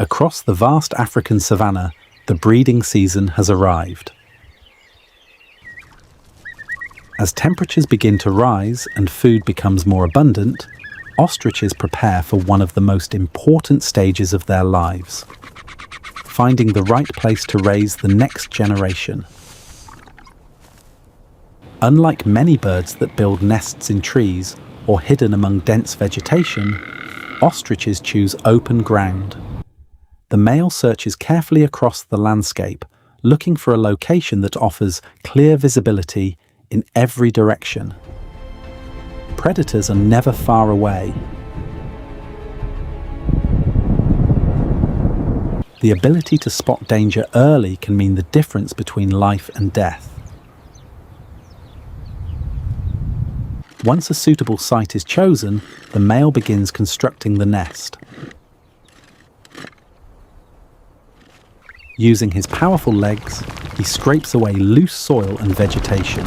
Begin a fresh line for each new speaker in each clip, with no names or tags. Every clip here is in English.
Across the vast African savannah, the breeding season has arrived. As temperatures begin to rise and food becomes more abundant, ostriches prepare for one of the most important stages of their lives: finding the right place to raise the next generation. Unlike many birds that build nests in trees or hidden among dense vegetation, ostriches choose open ground. The male searches carefully across the landscape, looking for a location that offers clear visibility in every direction. Predators are never far away. The ability to spot danger early can mean the difference between life and death. Once a suitable site is chosen, the male begins constructing the nest. Using his powerful legs, he scrapes away loose soil and vegetation.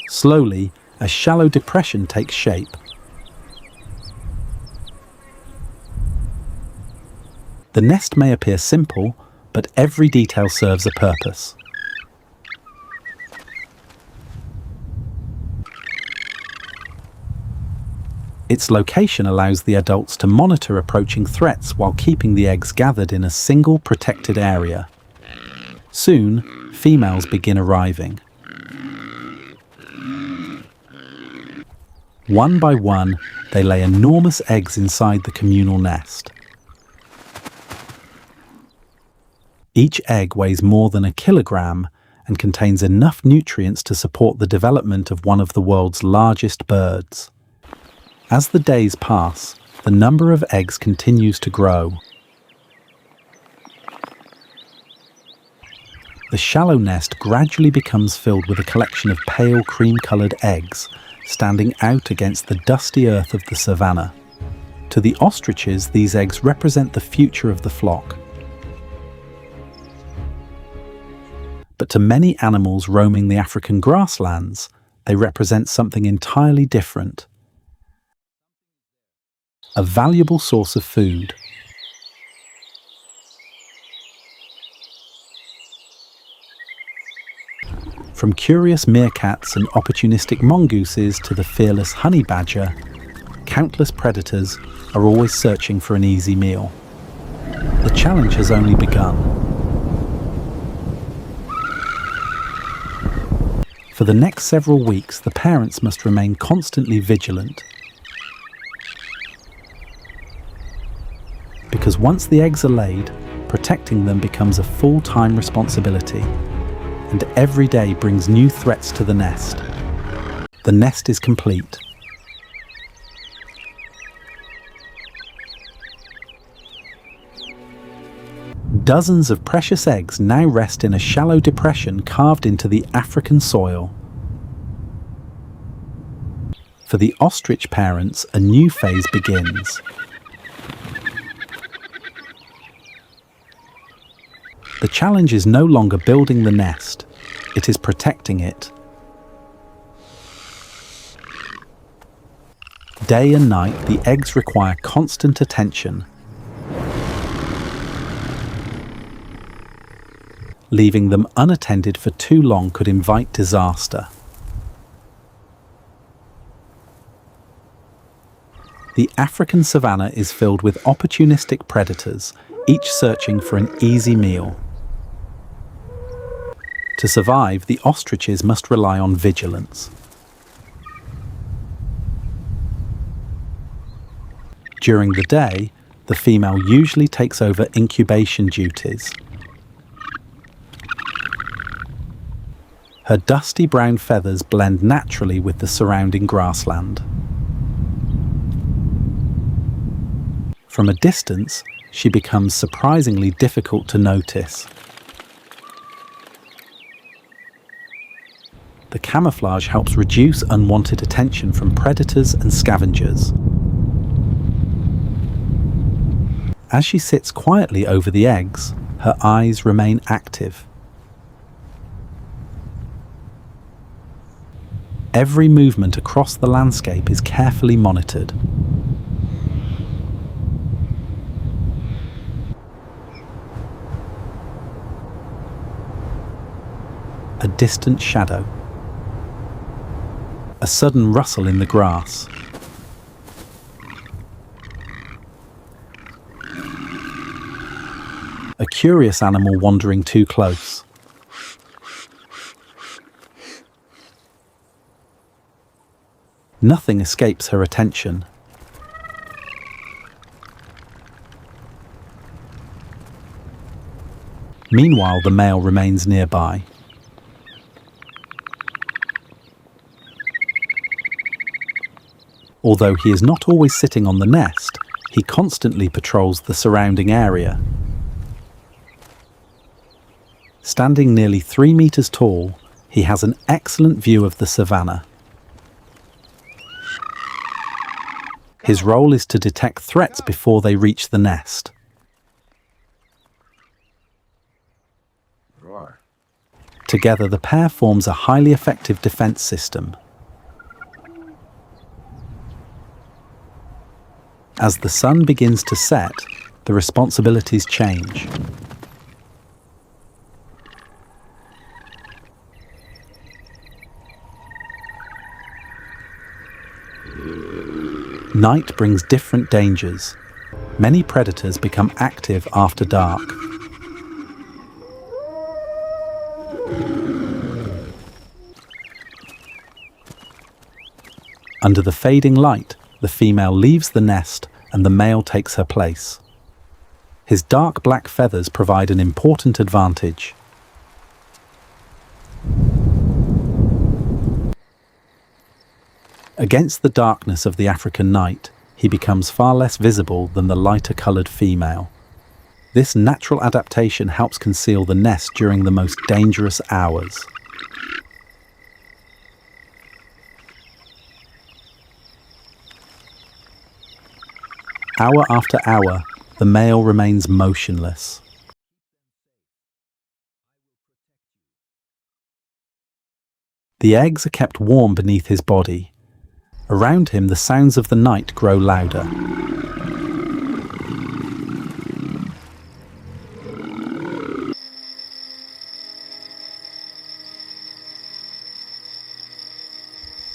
Slowly, a shallow depression takes shape. The nest may appear simple, but every detail serves a purpose. Its location allows the adults to monitor approaching threats while keeping the eggs gathered in a single protected area. Soon, females begin arriving. One by one, they lay enormous eggs inside the communal nest. Each egg weighs more than a kilogram and contains enough nutrients to support the development of one of the world's largest birds. As the days pass, the number of eggs continues to grow. The shallow nest gradually becomes filled with a collection of pale cream-coloured eggs, standing out against the dusty earth of the savannah. To the ostriches, these eggs represent the future of the flock. But to many animals roaming the African grasslands, they represent something entirely different: a valuable source of food. From curious meerkats and opportunistic mongooses to the fearless honey badger, countless predators are always searching for an easy meal. The challenge has only begun. For the next several weeks, the parents must remain constantly vigilant. Because once the eggs are laid, protecting them becomes a full-time responsibility, and every day brings new threats to the nest. The nest is complete. Dozens of precious eggs now rest in a shallow depression carved into the African soil. For the ostrich parents, a new phase begins. The challenge is no longer building the nest, it is protecting it. Day and night, the eggs require constant attention. Leaving them unattended for too long could invite disaster. The African savannah is filled with opportunistic predators, each searching for an easy meal. To survive, the ostriches must rely on vigilance. During the day, the female usually takes over incubation duties. Her dusty brown feathers blend naturally with the surrounding grassland. From a distance, she becomes surprisingly difficult to notice. The camouflage helps reduce unwanted attention from predators and scavengers. As she sits quietly over the eggs, her eyes remain active. Every movement across the landscape is carefully monitored. distant shadow. A sudden rustle in the grass. A curious animal wandering too close. Nothing escapes her attention. Meanwhile, the male remains nearby. Although he is not always sitting on the nest, he constantly patrols the surrounding area. Standing nearly 3 meters tall, he has an excellent view of the savannah. His role is to detect threats before they reach the nest. Together, the pair forms a highly effective defense system. As the sun begins to set, the responsibilities change. Night brings different dangers. Many predators become active after dark. Under the fading light, the female leaves the nest and the male takes her place. His dark black feathers provide an important advantage. Against the darkness of the African night, he becomes far less visible than the lighter-coloured female. This natural adaptation helps conceal the nest during the most dangerous hours. Hour after hour, the male remains motionless. The eggs are kept warm beneath his body. Around him, the sounds of the night grow louder.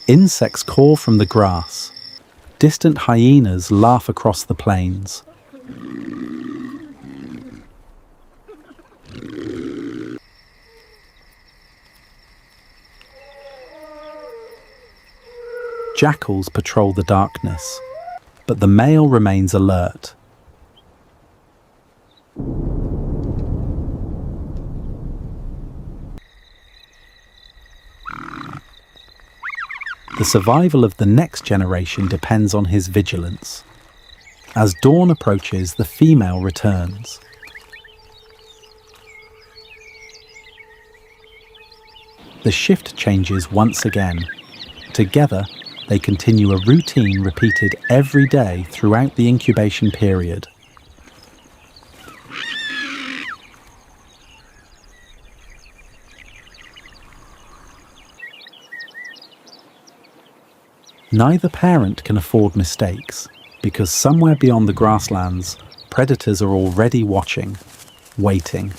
Insects call from the grass. Distant hyenas laugh across the plains. Jackals patrol the darkness, but the male remains alert. The survival of the next generation depends on his vigilance. As dawn approaches, the female returns. The shift changes once again. Together, they continue a routine repeated every day throughout the incubation period. Neither parent can afford mistakes, because somewhere beyond the grasslands, predators are already watching, waiting,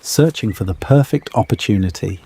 searching for the perfect opportunity.